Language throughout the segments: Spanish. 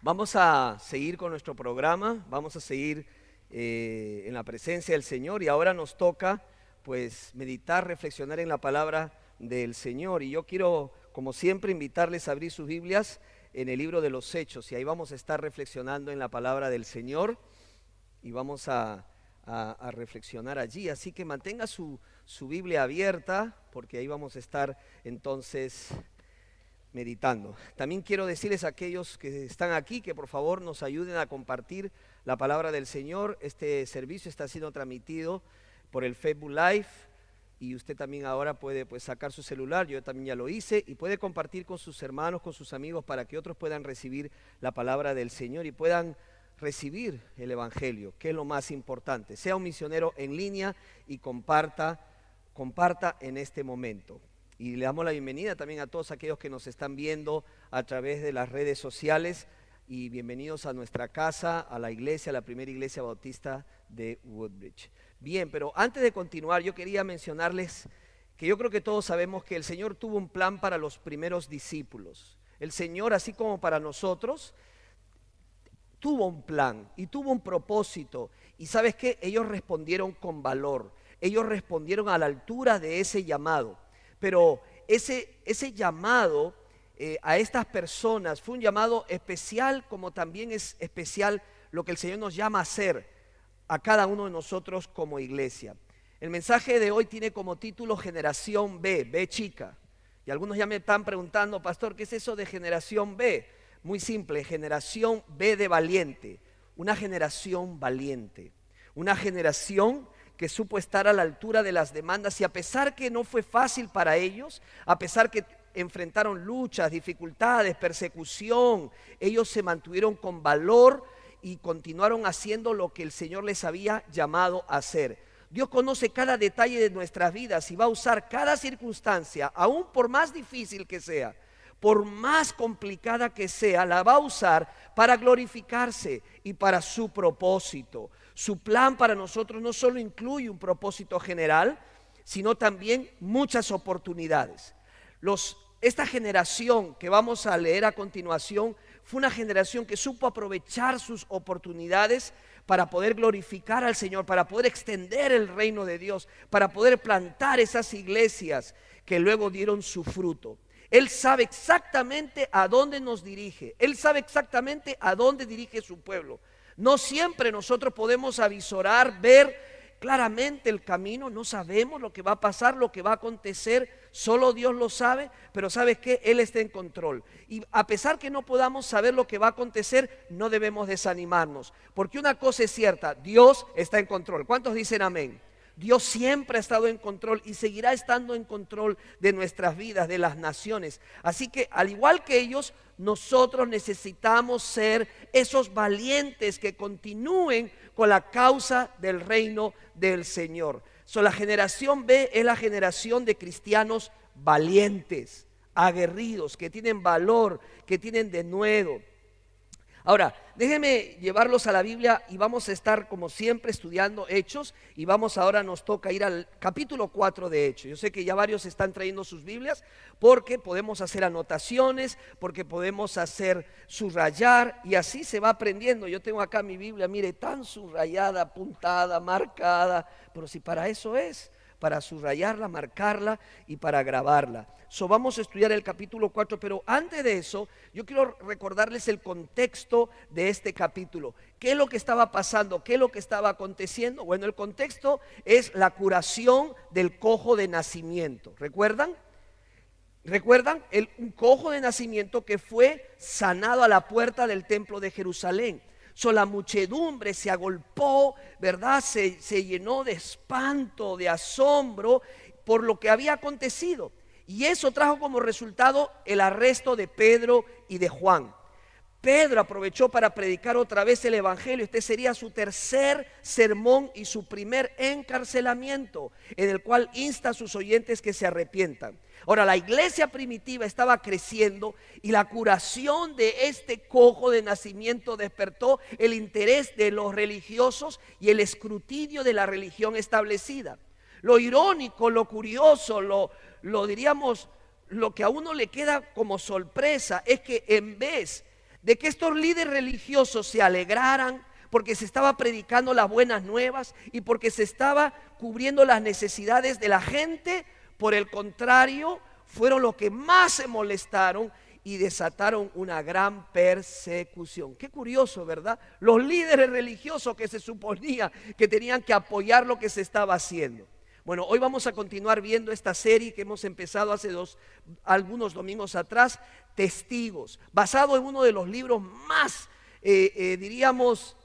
Vamos a seguir con nuestro programa, vamos a seguir en la presencia del Señor y ahora nos toca pues meditar, reflexionar en la palabra del Señor. Y yo quiero, como siempre, invitarles a abrir sus Biblias en el libro de los Hechos y ahí vamos a estar reflexionando en la palabra del Señor y vamos a reflexionar allí. Así que mantenga su Biblia abierta porque ahí vamos a estar entonces meditando. También quiero decirles a aquellos que están aquí que por favor nos ayuden a compartir la palabra del Señor. Este servicio está siendo transmitido por el Facebook Live y usted también ahora puede sacar su celular, yo también ya lo hice, y puede compartir con sus hermanos, con sus amigos, para que otros puedan recibir la palabra del Señor y puedan recibir el Evangelio, que es lo más importante. Sea un misionero en línea y comparta en este momento. Y le damos la bienvenida también a todos aquellos que nos están viendo a través de las redes sociales y bienvenidos a nuestra casa, a la iglesia, a la primera iglesia bautista de Woodbridge. Bien, pero antes de continuar yo quería mencionarles que yo creo que todos sabemos que el Señor tuvo un plan para los primeros discípulos. El Señor, así como para nosotros, tuvo un plan y tuvo un propósito. Y ¿sabes qué? Ellos respondieron con valor, ellos respondieron a la altura de ese llamado. Pero ese llamado a estas personas fue un llamado especial, como también es especial lo que el Señor nos llama a hacer a cada uno de nosotros como iglesia. El mensaje de hoy tiene como título Generación B, B chica. Y algunos ya me están preguntando, pastor, ¿qué es eso de generación B? Muy simple, generación B de valiente, una generación valiente, una generación que supo estar a la altura de las demandas y a pesar que no fue fácil para ellos, a pesar que enfrentaron luchas, dificultades, persecución, ellos se mantuvieron con valor y continuaron haciendo lo que el Señor les había llamado a hacer. Dios conoce cada detalle de nuestras vidas y va a usar cada circunstancia, aún por más difícil que sea, por más complicada que sea, la va a usar para glorificarse y para su propósito. Su plan para nosotros no solo incluye un propósito general, sino también muchas oportunidades. Esta generación que vamos a leer a continuación fue una generación que supo aprovechar sus oportunidades para poder glorificar al Señor, para poder extender el reino de Dios, para poder plantar esas iglesias que luego dieron su fruto. Él sabe exactamente a dónde nos dirige, Él sabe exactamente a dónde dirige su pueblo. No siempre nosotros podemos avisorar, ver claramente el camino, no sabemos lo que va a pasar, lo que va a acontecer, solo Dios lo sabe, pero ¿sabes qué? Él está en control. Y a pesar que no podamos saber lo que va a acontecer, no debemos desanimarnos, porque una cosa es cierta, Dios está en control. ¿Cuántos dicen amén? Dios siempre ha estado en control y seguirá estando en control de nuestras vidas, de las naciones. Así que al igual que ellos, nosotros necesitamos ser esos valientes que continúen con la causa del reino del Señor. La generación B es la generación de cristianos valientes, aguerridos, que tienen valor, que tienen denuedo. Ahora, déjenme llevarlos a la Biblia y vamos a estar como siempre estudiando Hechos y ahora nos toca ir al capítulo 4 de Hechos. Yo sé que ya varios están trayendo sus Biblias porque podemos hacer anotaciones, porque podemos hacer subrayar y así se va aprendiendo. Yo tengo acá mi Biblia, mire, tan subrayada, apuntada, marcada, pero si para eso es, para subrayarla, marcarla y para grabarla. Vamos a estudiar el capítulo 4, pero antes de eso, yo quiero recordarles el contexto de este capítulo. ¿Qué es lo que estaba pasando? ¿Qué es lo que estaba aconteciendo? Bueno, el contexto es la curación del cojo de nacimiento. ¿Recuerdan? ¿Recuerdan? Un cojo de nacimiento que fue sanado a la puerta del templo de Jerusalén. La muchedumbre se agolpó, ¿verdad? Se llenó de espanto, de asombro por lo que había acontecido. Y eso trajo como resultado el arresto de Pedro y de Juan. Pedro aprovechó para predicar otra vez el evangelio. Este sería su tercer sermón y su primer encarcelamiento, en el cual insta a sus oyentes que se arrepientan. Ahora, la iglesia primitiva estaba creciendo y la curación de este cojo de nacimiento despertó el interés de los religiosos y el escrutinio de la religión establecida. Lo irónico, lo curioso, lo diríamos, lo que a uno le queda como sorpresa es que en vez de que estos líderes religiosos se alegraran porque se estaba predicando las buenas nuevas y porque se estaba cubriendo las necesidades de la gente. Por el contrario, fueron los que más se molestaron y desataron una gran persecución. Qué curioso, ¿verdad? Los líderes religiosos que se suponía que tenían que apoyar lo que se estaba haciendo. Bueno, hoy vamos a continuar viendo esta serie que hemos empezado hace algunos domingos atrás, Testigos, basado en uno de los libros más, diríamos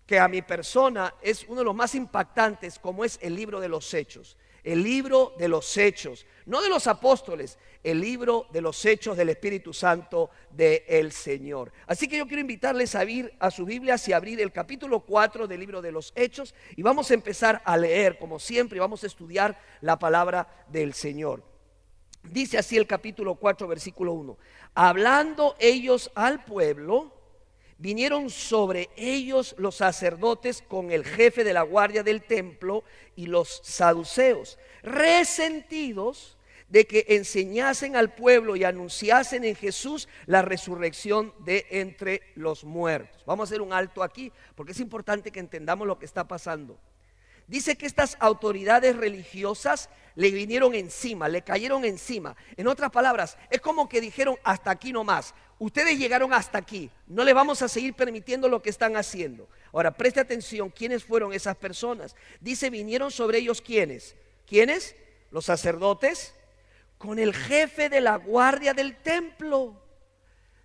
que a mi persona es uno de los más impactantes, como es el libro de los Hechos. El libro de los Hechos, no de los apóstoles, el libro de los Hechos del Espíritu Santo del Señor. Así que yo quiero invitarles a ir a sus Biblias y abrir el capítulo 4 del libro de los Hechos, y vamos a empezar a leer como siempre y vamos a estudiar la palabra del Señor. Dice así el capítulo 4, versículo 1: hablando ellos al pueblo, vinieron sobre ellos los sacerdotes con el jefe de la guardia del templo y los saduceos, resentidos de que enseñasen al pueblo y anunciasen en Jesús la resurrección de entre los muertos. Vamos a hacer un alto aquí porque es importante que entendamos lo que está pasando. Dice que estas autoridades religiosas le vinieron encima, le cayeron encima. En otras palabras, es como que dijeron: hasta aquí nomás. Ustedes llegaron hasta aquí, no les vamos a seguir permitiendo lo que están haciendo. Ahora, preste atención, ¿quiénes fueron esas personas? Dice, vinieron sobre ellos, ¿quiénes? ¿Quiénes? Los sacerdotes, con el jefe de la guardia del templo.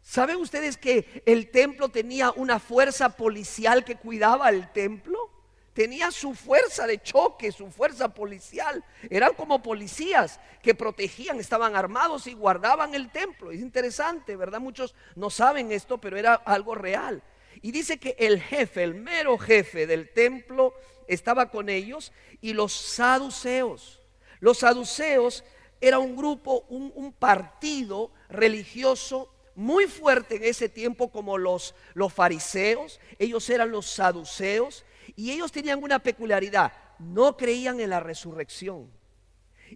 ¿Saben ustedes que el templo tenía una fuerza policial que cuidaba el templo? Tenía su fuerza de choque, su fuerza policial. Eran como policías que protegían, estaban armados y guardaban el templo. Es interesante, ¿verdad? Muchos no saben esto, pero era algo real. Y dice que el jefe, el mero jefe del templo estaba con ellos, y los saduceos. Los saduceos era un grupo, un partido religioso muy fuerte en ese tiempo, como los fariseos. Ellos eran los saduceos. Y ellos tenían una peculiaridad: no creían en la resurrección.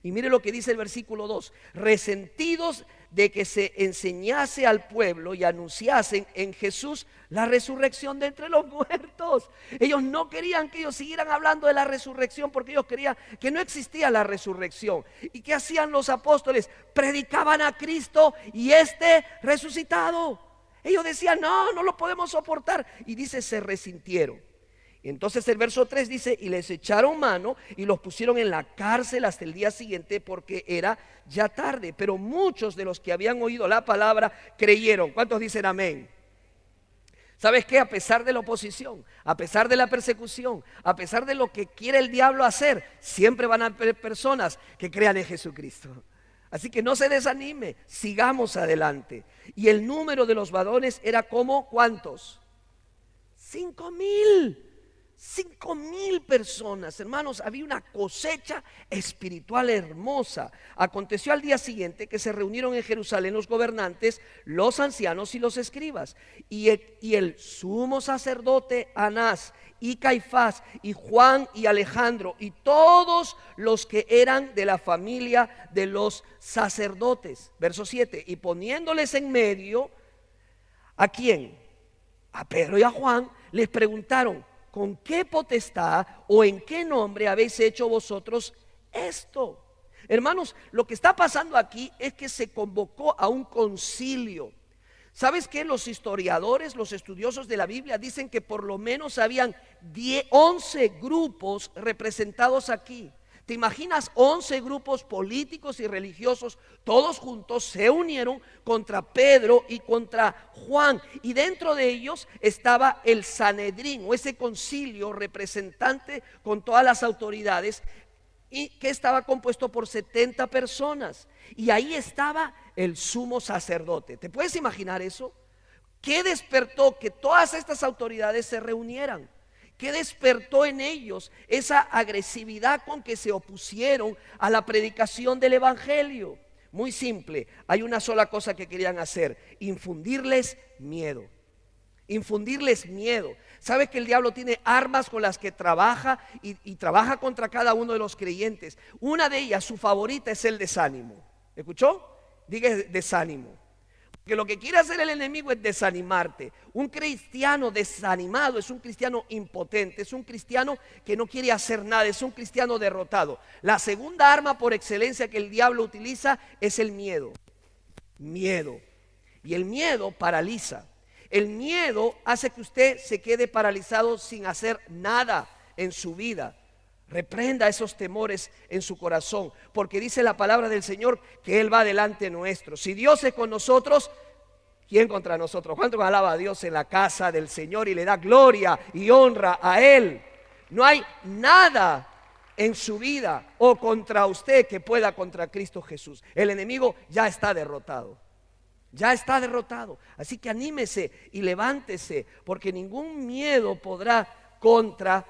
Y mire lo que dice el versículo 2: resentidos de que se enseñase al pueblo y anunciasen en Jesús la resurrección de entre los muertos. Ellos no querían que ellos siguieran hablando de la resurrección, porque ellos creían que no existía la resurrección. ¿Y qué hacían los apóstoles? Predicaban a Cristo y resucitado. Ellos decían: no lo podemos soportar. Y dice, se resintieron. Entonces el verso 3 dice: y les echaron mano y los pusieron en la cárcel hasta el día siguiente, porque era ya tarde. Pero muchos de los que habían oído la palabra creyeron. ¿Cuántos dicen amén? ¿Sabes qué? A pesar de la oposición, a pesar de la persecución, a pesar de lo que quiere el diablo hacer, siempre van a haber personas que crean en Jesucristo. Así que no se desanime, sigamos adelante. Y el número de los varones era como, ¿cuántos? 5,000. 5,000 personas, hermanos. Había una cosecha espiritual hermosa. Aconteció al día siguiente que se reunieron en Jerusalén los gobernantes, los ancianos y los escribas, y el sumo sacerdote Anás y Caifás y Juan y Alejandro y todos los que eran de la familia de los sacerdotes. Verso 7: y poniéndoles en medio, ¿a quién? A Pedro y a Juan, les preguntaron: ¿con qué potestad o en qué nombre habéis hecho vosotros esto? Hermanos, lo que está pasando aquí es que se convocó a un concilio. ¿Sabes qué? Los historiadores, los estudiosos de la Biblia dicen que por lo menos habían 11 grupos representados aquí. ¿Te imaginas? 11 grupos políticos y religiosos, todos juntos se unieron contra Pedro y contra Juan. Y dentro de ellos estaba el Sanedrín, o ese concilio representante con todas las autoridades, y que estaba compuesto por 70 personas. Y ahí estaba el sumo sacerdote. ¿Te puedes imaginar eso? ¿Qué despertó que todas estas autoridades se reunieran? ¿Qué despertó en ellos esa agresividad con que se opusieron a la predicación del evangelio? Muy simple, hay una sola cosa que querían hacer: infundirles miedo. Infundirles miedo. ¿Sabes que el diablo tiene armas con las que trabaja y trabaja contra cada uno de los creyentes? Una de ellas, su favorita, es el desánimo. ¿Escuchó? Diga desánimo. Que lo que quiere hacer el enemigo es desanimarte. Un cristiano desanimado es un cristiano impotente, es un cristiano que no quiere hacer nada, es un cristiano derrotado. La segunda arma por excelencia que el diablo utiliza es el miedo. Miedo. Y el miedo paraliza. El miedo hace que usted se quede paralizado sin hacer nada en su vida. Reprenda esos temores en su corazón, porque dice la palabra del Señor que Él va delante nuestro. Si Dios es con nosotros, ¿quién contra nosotros? ¿Cuánto alaba a Dios en la casa del Señor y le da gloria y honra a Él? No hay nada en su vida o contra usted que pueda contra Cristo Jesús. El enemigo ya está derrotado. Ya está derrotado. Así que anímese y levántese, porque ningún miedo podrá contra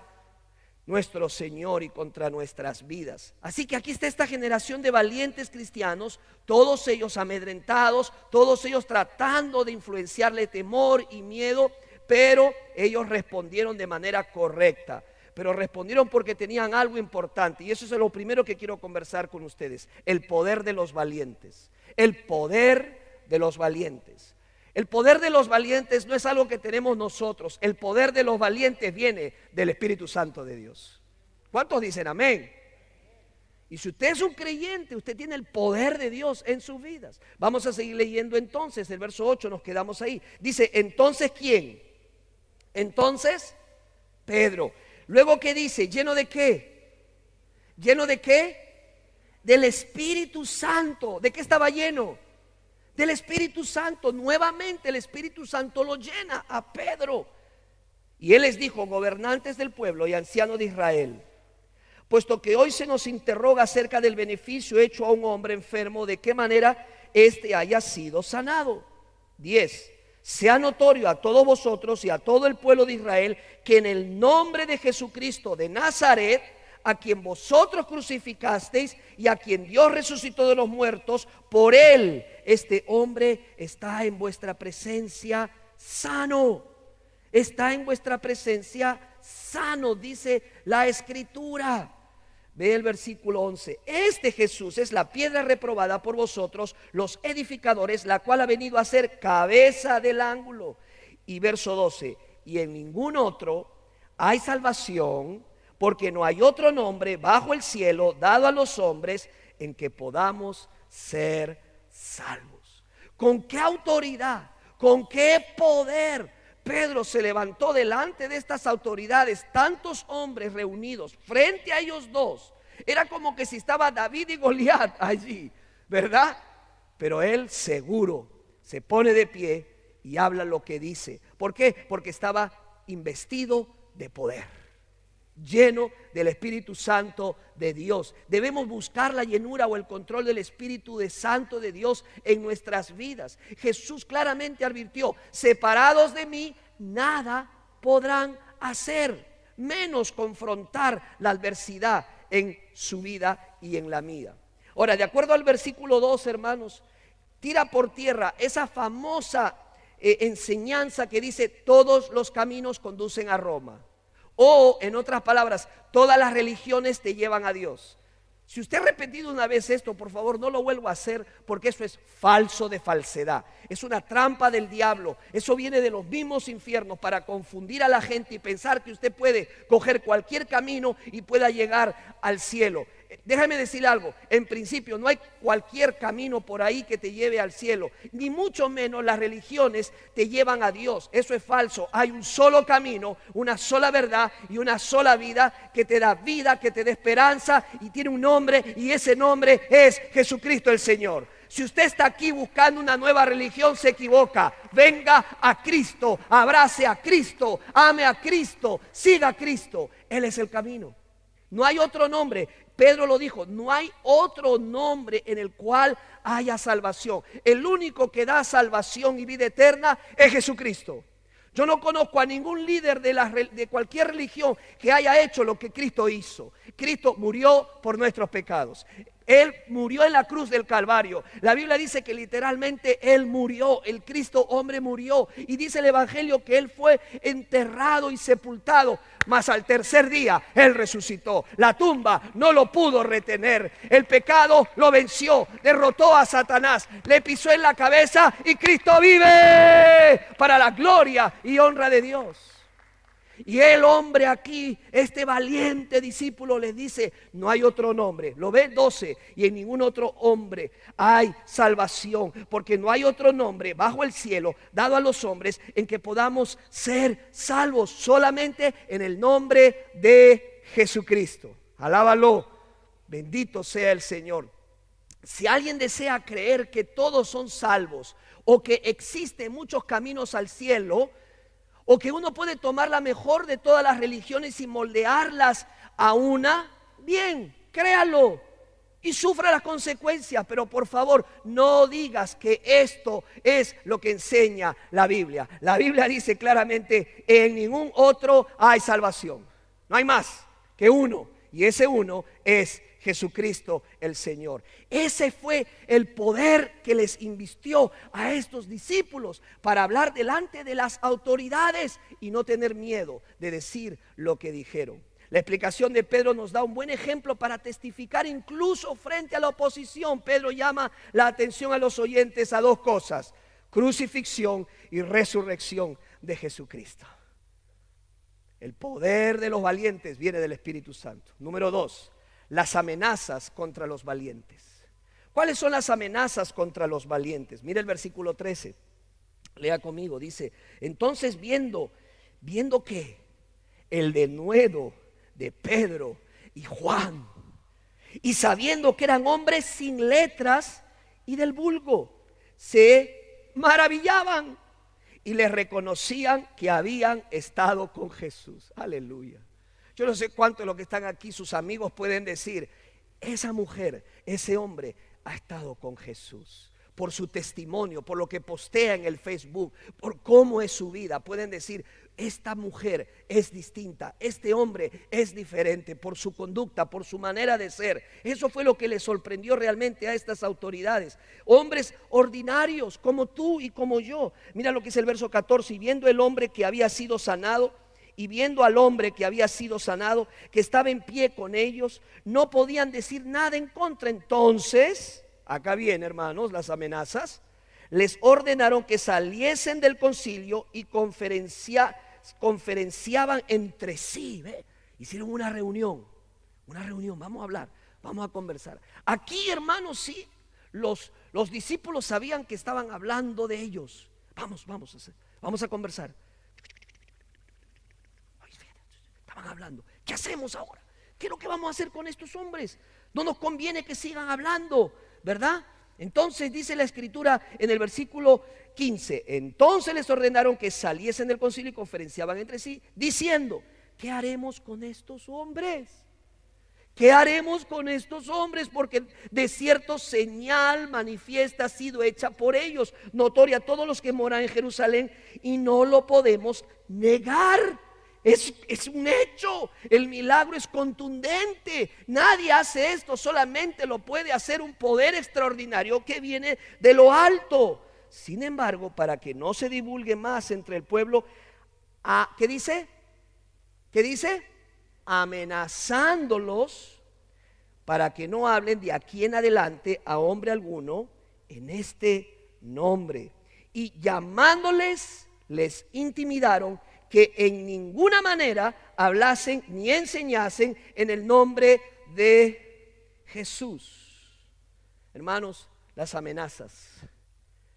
nuestro Señor y contra nuestras vidas. Así que aquí está esta generación de valientes cristianos, todos ellos amedrentados, todos ellos tratando de influenciarle temor y miedo, pero ellos respondieron de manera correcta. Pero respondieron porque tenían algo importante, y eso es lo primero que quiero conversar con ustedes: el poder de los valientes. El poder de los valientes. El poder de los valientes no es algo que tenemos nosotros. El poder de los valientes viene del Espíritu Santo de Dios. ¿Cuántos dicen amén? Y si usted es un creyente, usted tiene el poder de Dios en sus vidas. Vamos a seguir leyendo entonces, el verso 8, nos quedamos ahí. Dice, ¿entonces quién? Entonces, Pedro. Luego, ¿qué dice? ¿Lleno de qué? ¿Lleno de qué? Del Espíritu Santo. ¿De qué estaba lleno? Del Espíritu Santo. Nuevamente el Espíritu Santo lo llena a Pedro. Y él les dijo: gobernantes del pueblo y ancianos de Israel, puesto que hoy se nos interroga acerca del beneficio hecho a un hombre enfermo, de qué manera éste haya sido sanado. 10. Sea notorio a todos vosotros y a todo el pueblo de Israel que en el nombre de Jesucristo de Nazaret, a quien vosotros crucificasteis y a quien Dios resucitó de los muertos, por él este hombre está en vuestra presencia sano. Está en vuestra presencia sano, dice la Escritura. Ve el versículo 11. Este Jesús es la piedra reprobada por vosotros, los edificadores, la cual ha venido a ser cabeza del ángulo. Y verso 12. Y en ningún otro hay salvación, porque no hay otro nombre bajo el cielo dado a los hombres en que podamos ser salvos. ¿Con qué autoridad? ¿Con qué poder Pedro se levantó delante de estas autoridades? Tantos hombres reunidos frente a ellos dos. Era como que si estaba David y Goliat allí, ¿verdad? Pero él seguro se pone de pie y habla lo que dice. ¿Por qué? Porque estaba investido de poder, lleno del Espíritu Santo de Dios. Debemos buscar la llenura o el control del Espíritu Santo de Dios en nuestras vidas. Jesús claramente advirtió: separados de mí, nada podrán hacer, menos confrontar la adversidad en su vida y en la mía. Ahora, de acuerdo al versículo 2, hermanos, tira por tierra esa famosa enseñanza que dice: todos los caminos conducen a Roma. O, en otras palabras, todas las religiones te llevan a Dios. Si usted ha repetido una vez esto, por favor, no lo vuelva a hacer, porque eso es falso de falsedad. Es una trampa del diablo. Eso viene de los mismos infiernos para confundir a la gente y pensar que usted puede coger cualquier camino y pueda llegar al cielo. Déjame decir algo: en principio no hay cualquier camino por ahí que te lleve al cielo, ni mucho menos las religiones te llevan a Dios. Eso es falso. Hay un solo camino, una sola verdad y una sola vida que te da vida, que te da esperanza, y tiene un nombre, y ese nombre es Jesucristo el Señor. Si usted está aquí buscando una nueva religión, se equivoca. Venga a Cristo, abrace a Cristo, ame a Cristo, siga a Cristo. Él es el camino. No hay otro nombre. Pedro lo dijo: no hay otro nombre en el cual haya salvación. El único que da salvación y vida eterna es Jesucristo. Yo no conozco a ningún líder de cualquier religión que haya hecho lo que Cristo hizo. Cristo murió por nuestros pecados. Él murió en la cruz del Calvario. La Biblia dice que literalmente Él murió, el Cristo hombre murió. Y dice el Evangelio que Él fue enterrado y sepultado, mas al tercer día Él resucitó. La tumba no lo pudo retener. El pecado lo venció, derrotó a Satanás, le pisó en la cabeza y Cristo vive para la gloria y honra de Dios. Y el hombre aquí, este valiente discípulo, les dice: no hay otro nombre. Lo ve 12, y en ningún otro hombre hay salvación, porque no hay otro nombre bajo el cielo dado a los hombres en que podamos ser salvos, solamente en el nombre de Jesucristo. Alábalo, bendito sea el Señor. Si alguien desea creer que todos son salvos, o que existen muchos caminos al cielo, o que uno puede tomar la mejor de todas las religiones y moldearlas a una, bien, créalo y sufra las consecuencias, pero por favor no digas que esto es lo que enseña la Biblia. La Biblia dice claramente: en ningún otro hay salvación. No hay más que uno, y ese uno es Jesucristo el Señor. Ese fue el poder que les invistió a estos discípulos para hablar delante de las autoridades y no tener miedo de decir lo que dijeron. La explicación de Pedro nos da un buen ejemplo para testificar incluso frente a la oposición. Pedro llama la atención a los oyentes a dos cosas: crucifixión y resurrección de Jesucristo. El poder de los valientes viene del Espíritu Santo. Número 2, las amenazas contra los valientes. ¿Cuáles son las amenazas contra los valientes? Mira el versículo 13. Lea conmigo, dice: entonces viendo que el denuedo de Pedro y Juan, y sabiendo que eran hombres sin letras y del vulgo, se maravillaban y les reconocían que habían estado con Jesús. Aleluya. Yo no sé cuántos de los que están aquí, sus amigos, pueden decir: esa mujer, ese hombre ha estado con Jesús. Por su testimonio, por lo que postea en el Facebook, por cómo es su vida, pueden decir: esta mujer es distinta, este hombre es diferente, por su conducta, por su manera de ser. Eso fue lo que les sorprendió realmente a estas autoridades. Hombres ordinarios como tú y como yo. Mira lo que es el verso 14: y viendo el hombre que había sido sanado, y viendo al hombre que había sido sanado, que estaba en pie con ellos, no podían decir nada en contra. Entonces, acá vienen, hermanos, las amenazas. Les ordenaron que saliesen del concilio y conferenciaban entre sí. ¿Ve? Hicieron una reunión, vamos a hablar, vamos a conversar. Aquí, hermanos, sí, los discípulos sabían que estaban hablando de ellos. Vamos a conversar. Estaban hablando: ¿qué hacemos ahora? ¿Qué es lo que vamos a hacer con estos hombres? No nos conviene que sigan hablando, ¿verdad? Entonces dice la Escritura en el versículo 15: entonces les ordenaron que saliesen del concilio y conferenciaban entre sí, diciendo: ¿qué haremos con estos hombres? ¿Qué haremos con estos hombres? Porque de cierto señal manifiesta ha sido hecha por ellos, notoria a todos los que moran en Jerusalén, y no lo podemos negar. Es un hecho, el milagro es contundente. Nadie hace esto, solamente lo puede hacer un poder extraordinario que viene de lo alto. Sin embargo, para que no se divulgue más entre el pueblo, ¿qué dice? ¿Qué dice? Amenazándolos, para que no hablen de aquí en adelante a hombre alguno en este nombre. Y llamándoles, les intimidaron que en ninguna manera hablasen ni enseñasen en el nombre de Jesús. Hermanos, las amenazas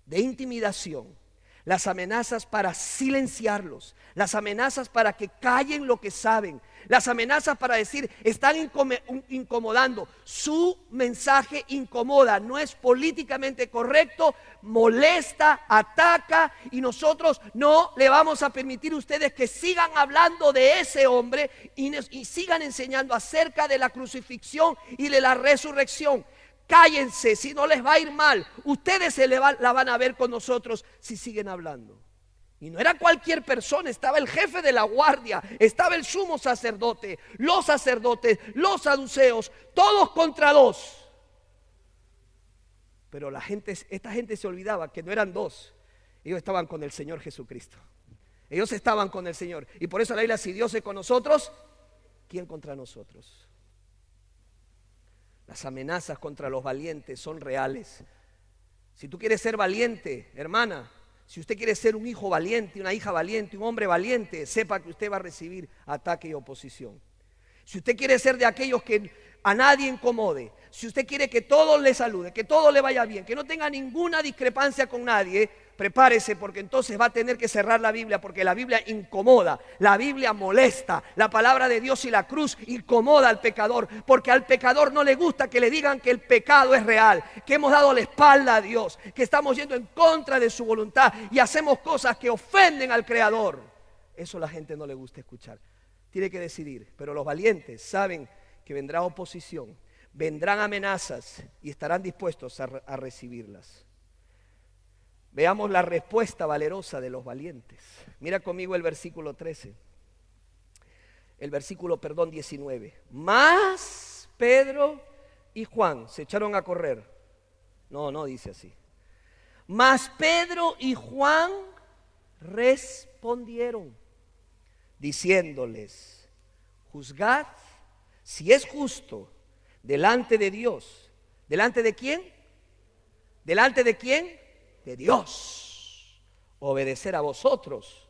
de intimidación, las amenazas para silenciarlos, las amenazas para que callen lo que saben, las amenazas para decir: están incomodando, su mensaje incomoda, no es políticamente correcto, molesta, ataca, y nosotros no le vamos a permitir a ustedes que sigan hablando de ese hombre y sigan enseñando acerca de la crucifixión y de la resurrección. Cállense, si no les va a ir mal. Ustedes la van a ver con nosotros si siguen hablando. Y no era cualquier persona, estaba el jefe de la guardia, estaba el sumo sacerdote, los sacerdotes, los saduceos, todos contra dos. Pero esta gente se olvidaba que no eran dos. Ellos estaban con el Señor Jesucristo. Ellos estaban con el Señor. Y por eso la Biblia, si Dios es con nosotros, ¿quién contra nosotros? Las amenazas contra los valientes son reales. Si tú quieres ser valiente, hermana, si usted quiere ser un hijo valiente, una hija valiente, un hombre valiente, sepa que usted va a recibir ataque y oposición. Si usted quiere ser de aquellos que a nadie incomode, si usted quiere que todos le salude, que todo le vaya bien, que no tenga ninguna discrepancia con nadie, prepárese, porque entonces va a tener que cerrar la Biblia, porque la Biblia incomoda, la Biblia molesta, la palabra de Dios y la cruz incomoda al pecador, porque al pecador no le gusta que le digan que el pecado es real, que hemos dado la espalda a Dios, que estamos yendo en contra de su voluntad y hacemos cosas que ofenden al Creador. Eso a la gente no le gusta escuchar. Tiene que decidir, pero los valientes saben que vendrá oposición, vendrán amenazas y estarán dispuestos a recibirlas. Veamos la respuesta valerosa de los valientes. Mira conmigo el versículo 13. El versículo, 19. Mas Pedro y Juan se echaron a correr. No dice así. Mas Pedro y Juan respondieron, diciéndoles: juzgad si es justo delante de Dios. ¿Delante de quién? ¿Delante de quién? De Dios. Obedecer a vosotros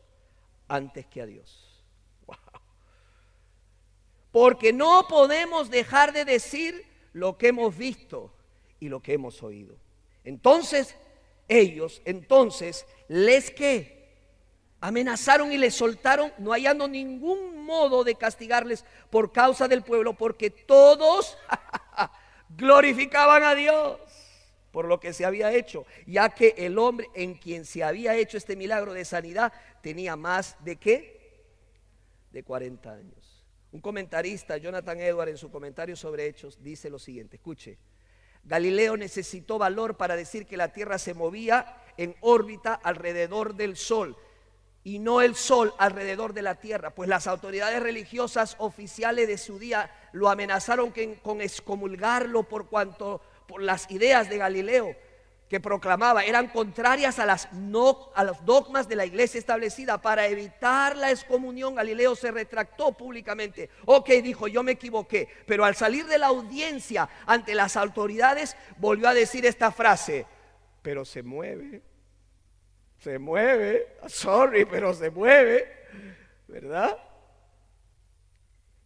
antes que a Dios. Wow. Porque no podemos dejar de decir lo que hemos visto y lo que hemos oído. Entonces, ellos, les que amenazaron y les soltaron, no hallando ningún modo de castigarles por causa del pueblo, porque todos glorificaban a Dios por lo que se había hecho, ya que el hombre en quien se había hecho este milagro de sanidad tenía más de ¿qué? De 40 años. Un comentarista, Jonathan Edwards, en su comentario sobre Hechos, dice lo siguiente, escuche: Galileo necesitó valor para decir que la tierra se movía en órbita alrededor del sol y no el sol alrededor de la tierra, pues las autoridades religiosas oficiales de su día lo amenazaron con excomulgarlo por las ideas de Galileo que proclamaba eran contrarias a los dogmas de la iglesia establecida. Para evitar la excomunión, Galileo se retractó públicamente. Ok, dijo, yo me equivoqué, pero al salir de la audiencia ante las autoridades volvió a decir esta frase: pero se mueve, sorry, pero se mueve, ¿verdad?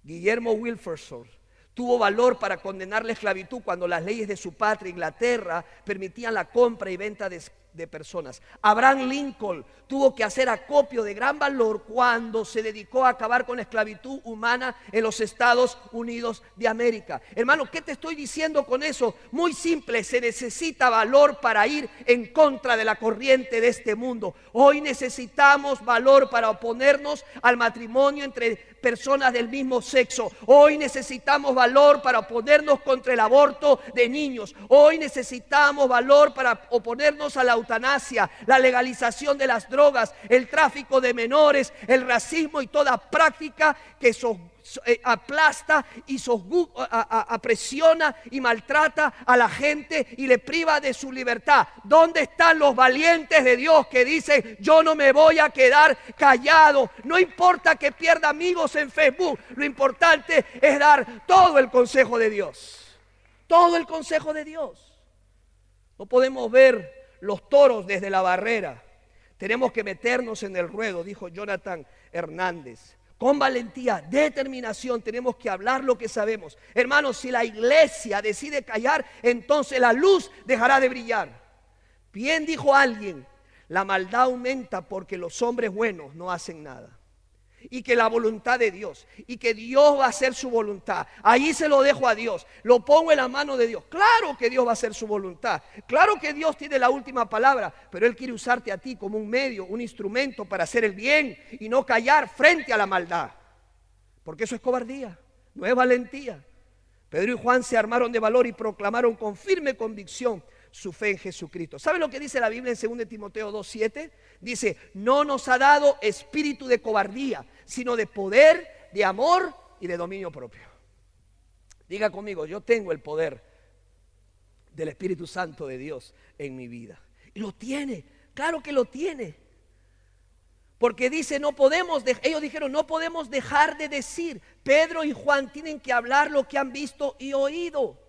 Guillermo Wilferson tuvo valor para condenar la esclavitud cuando las leyes de su patria, Inglaterra, permitían la compra y venta de personas. Abraham Lincoln tuvo que hacer acopio de gran valor cuando se dedicó a acabar con la esclavitud humana en los Estados Unidos de América. Hermano, ¿qué te estoy diciendo con eso? Muy simple, se necesita valor para ir en contra de la corriente de este mundo. Hoy necesitamos valor para oponernos al matrimonio entre personas del mismo sexo. Hoy necesitamos valor para oponernos contra el aborto de niños. Hoy necesitamos valor para oponernos a la eutanasia, la legalización de las drogas, el tráfico de menores, el racismo y toda práctica que aplasta y apresiona y maltrata a la gente y le priva de su libertad. ¿Dónde están los valientes de Dios que dicen: yo no me voy a quedar callado? No importa que pierda amigos en Facebook, lo importante es dar todo el consejo de Dios. Todo el consejo de Dios. No podemos ver los toros desde la barrera. Tenemos que meternos en el ruedo, dijo Jonathan Hernández. Con valentía, determinación, tenemos que hablar lo que sabemos. Hermanos, si la iglesia decide callar, entonces la luz dejará de brillar. Bien dijo alguien: la maldad aumenta porque los hombres buenos no hacen nada. Y que la voluntad de Dios, y que Dios va a hacer su voluntad, ahí se lo dejo a Dios, lo pongo en la mano de Dios. Claro que Dios va a hacer su voluntad, claro que Dios tiene la última palabra, pero Él quiere usarte a ti como un medio, un instrumento para hacer el bien y no callar frente a la maldad, porque eso es cobardía, no es valentía. Pedro y Juan se armaron de valor y proclamaron con firme convicción su fe en Jesucristo. ¿Sabe lo que dice la Biblia en 2 Timoteo 2:7? Dice: no nos ha dado espíritu de cobardía, sino de poder, de amor y de dominio propio. Diga conmigo: yo tengo el poder del Espíritu Santo de Dios en mi vida. Y lo tiene, claro que lo tiene. Porque dice, ellos dijeron, no podemos dejar de decir. Pedro y Juan tienen que hablar lo que han visto y oído.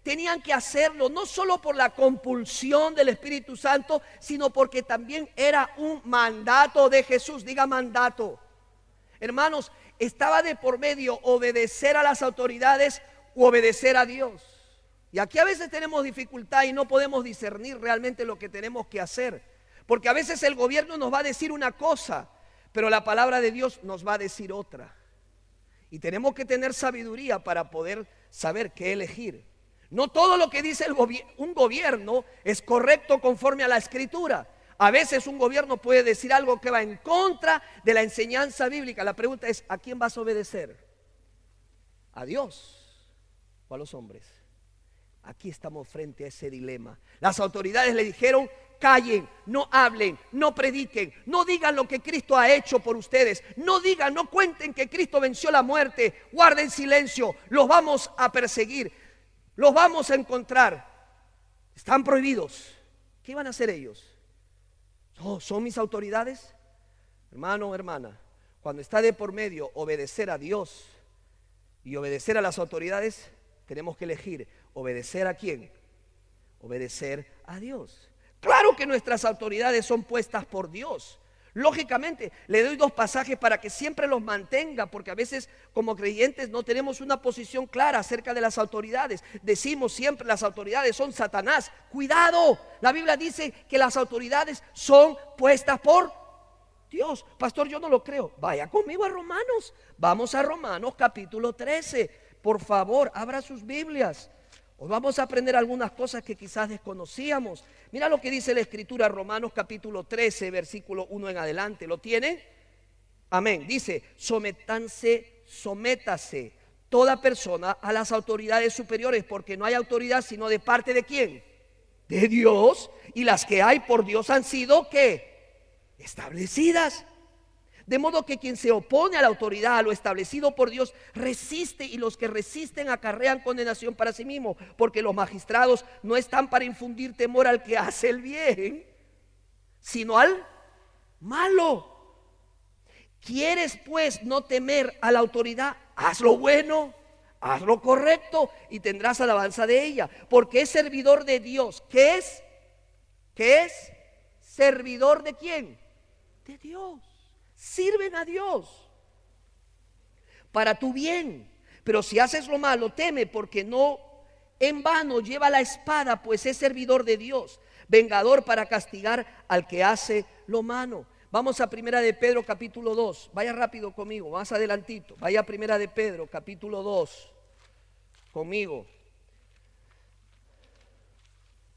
Tenían que hacerlo no solo por la compulsión del Espíritu Santo, sino porque también era un mandato de Jesús. Diga mandato. Hermanos, estaba de por medio obedecer a las autoridades u obedecer a Dios. Y aquí a veces tenemos dificultad y no podemos discernir realmente lo que tenemos que hacer. Porque a veces el gobierno nos va a decir una cosa, pero la palabra de Dios nos va a decir otra. Y tenemos que tener sabiduría para poder saber qué elegir. No todo lo que dice un gobierno es correcto conforme a la Escritura. A veces un gobierno puede decir algo que va en contra de la enseñanza bíblica. La pregunta es, ¿a quién vas a obedecer? ¿A Dios o a los hombres? Aquí estamos frente a ese dilema. Las autoridades le dijeron, callen, no hablen, no prediquen, no digan lo que Cristo ha hecho por ustedes, no digan, no cuenten que Cristo venció la muerte, guarden silencio, los vamos a perseguir, los vamos a encontrar, están prohibidos. ¿Qué van a hacer ellos? Oh, ¿son mis autoridades? Hermano, hermana, cuando está de por medio obedecer a Dios y obedecer a las autoridades, tenemos que elegir obedecer a quién, obedecer a Dios. Claro que nuestras autoridades son puestas por Dios. Lógicamente, le doy dos pasajes para que siempre los mantenga, porque a veces como creyentes no tenemos una posición clara acerca de las autoridades. Decimos siempre las autoridades son Satanás. Cuidado, la Biblia dice que las autoridades son puestas por Dios. Pastor, yo no lo creo. Vaya conmigo a Romanos. Vamos a Romanos capítulo 13. Por favor, abra sus Biblias. Hoy vamos a aprender algunas cosas que quizás desconocíamos. Mira lo que dice la Escritura, Romanos capítulo 13, versículo 1 en adelante. ¿Lo tienen? Amén. Dice, sométase toda persona a las autoridades superiores, porque no hay autoridad sino de parte de ¿quién? De Dios. Y las que hay por Dios han sido, ¿qué? Establecidas. De modo que quien se opone a la autoridad, a lo establecido por Dios, resiste, y los que resisten acarrean condenación para sí mismos, porque los magistrados no están para infundir temor al que hace el bien, sino al malo. ¿Quieres pues no temer a la autoridad? Haz lo bueno, haz lo correcto y tendrás alabanza de ella, porque es servidor de Dios. ¿Qué es? ¿Qué es? ¿Servidor de quién? De Dios. Sirven a Dios para tu bien. Pero si haces lo malo, teme, porque no en vano lleva la espada, pues es servidor de Dios, vengador para castigar al que hace lo malo. Vamos a Primera de Pedro capítulo 2. Vaya rápido conmigo, más adelantito. Vaya a Primera de Pedro capítulo 2 conmigo.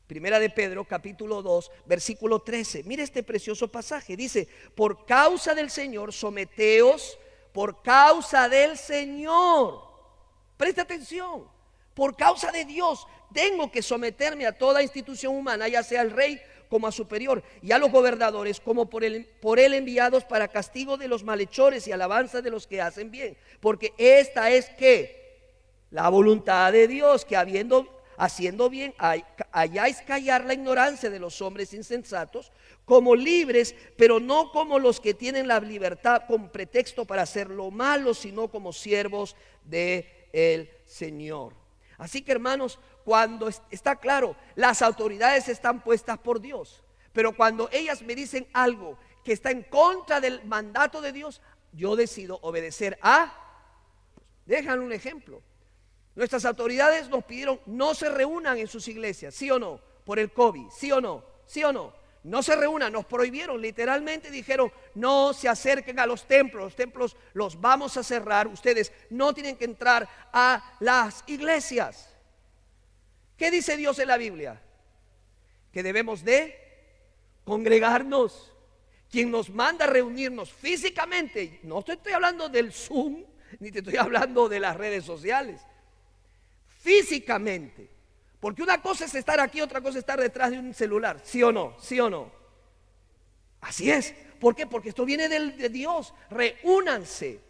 Primera de Pedro capítulo 2 versículo 13. Mire este precioso pasaje. Dice, por causa del Señor someteos, por causa del Señor. Presta atención. Por causa de Dios tengo que someterme a toda institución humana, ya sea el rey como a superior, y a los gobernadores como por él enviados para castigo de los malhechores y alabanza de los que hacen bien. Porque esta es que la voluntad de Dios, que haciendo bien, hayáis callar la ignorancia de los hombres insensatos, como libres, pero no como los que tienen la libertad con pretexto para hacer lo malo, sino como siervos del Señor. Así que, hermanos, cuando está claro, las autoridades están puestas por Dios, pero cuando ellas me dicen algo que está en contra del mandato de Dios, yo decido obedecer déjame un ejemplo. Nuestras autoridades nos pidieron no se reúnan en sus iglesias, ¿sí o no? Por el COVID, ¿sí o no? ¿Sí o no? No se reúnan, nos prohibieron, literalmente dijeron no se acerquen a los templos los vamos a cerrar, ustedes no tienen que entrar a las iglesias. ¿Qué dice Dios en la Biblia? Que debemos de congregarnos. Quien nos manda a reunirnos físicamente, no te estoy hablando del Zoom, ni te estoy hablando de las redes sociales, físicamente, porque una cosa es estar aquí, otra cosa es estar detrás de un celular, ¿sí o no? ¿Sí o no? Así es. ¿Por qué? Porque esto viene de Dios. Reúnanse.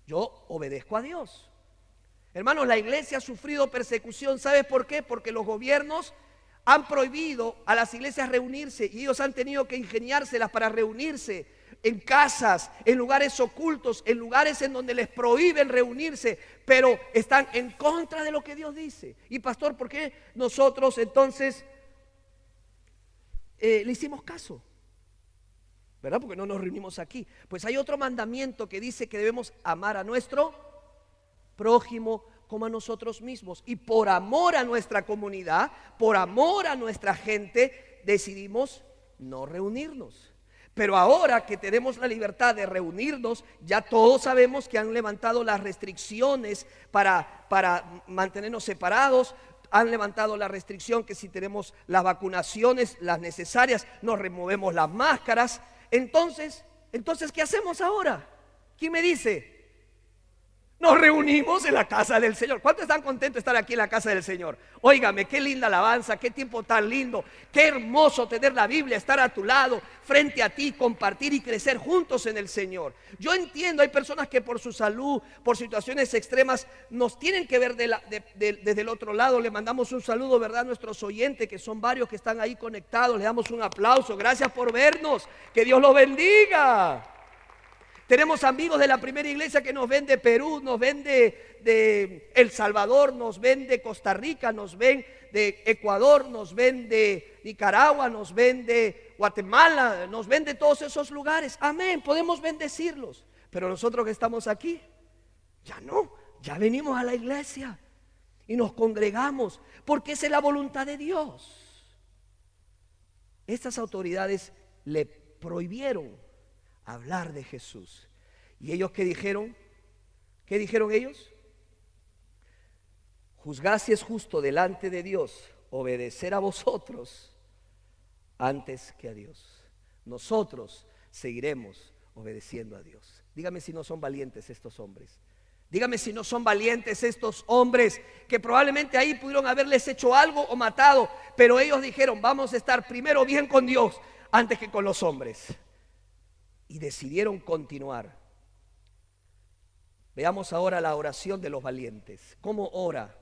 Yo obedezco a Dios. Hermanos, la iglesia ha sufrido persecución. ¿Sabes por qué? Porque los gobiernos han prohibido a las iglesias reunirse y ellos han tenido que ingeniárselas para reunirse en casas, en lugares ocultos, en lugares en donde les prohíben reunirse, pero están en contra de lo que Dios dice. Y pastor, ¿por qué nosotros entonces le hicimos caso? ¿Verdad? Porque no nos reunimos aquí. Pues hay otro mandamiento que dice que debemos amar a nuestro prójimo como a nosotros mismos. Y por amor a nuestra comunidad, por amor a nuestra gente, decidimos no reunirnos. Pero ahora que tenemos la libertad de reunirnos, ya todos sabemos que han levantado las restricciones para mantenernos separados. Han levantado la restricción que si tenemos las vacunaciones, las necesarias, nos removemos las máscaras. Entonces, ¿qué hacemos ahora? ¿Quién me dice? Nos reunimos en la casa del Señor. ¿Cuántos están contentos de estar aquí en la casa del Señor? Óigame, qué linda alabanza, qué tiempo tan lindo, qué hermoso tener la Biblia, estar a tu lado, frente a ti, compartir y crecer juntos en el Señor. Yo entiendo, hay personas que por su salud, por situaciones extremas, nos tienen que ver desde el otro lado. Le mandamos un saludo, ¿verdad?, a nuestros oyentes, que son varios que están ahí conectados. Le damos un aplauso, gracias por vernos, que Dios los bendiga. Tenemos amigos de la primera iglesia que nos ven de Perú, nos ven de El Salvador, nos ven de Costa Rica, nos ven de Ecuador, nos ven de Nicaragua, nos ven de Guatemala, nos ven de todos esos lugares. Amén, podemos bendecirlos. Pero nosotros que estamos aquí, ya no, ya venimos a la iglesia y nos congregamos porque esa es la voluntad de Dios. Estas autoridades le prohibieron hablar de Jesús. ¿Y ellos qué dijeron? ¿Qué dijeron ellos? Juzgad si es justo delante de Dios obedecer a vosotros antes que a Dios. Nosotros seguiremos obedeciendo a Dios. Dígame si no son valientes estos hombres. Dígame si no son valientes estos hombres que probablemente ahí pudieron haberles hecho algo o matado, pero ellos dijeron, vamos a estar primero bien con Dios antes que con los hombres. Y decidieron continuar. Veamos ahora la oración de los valientes. ¿Cómo ora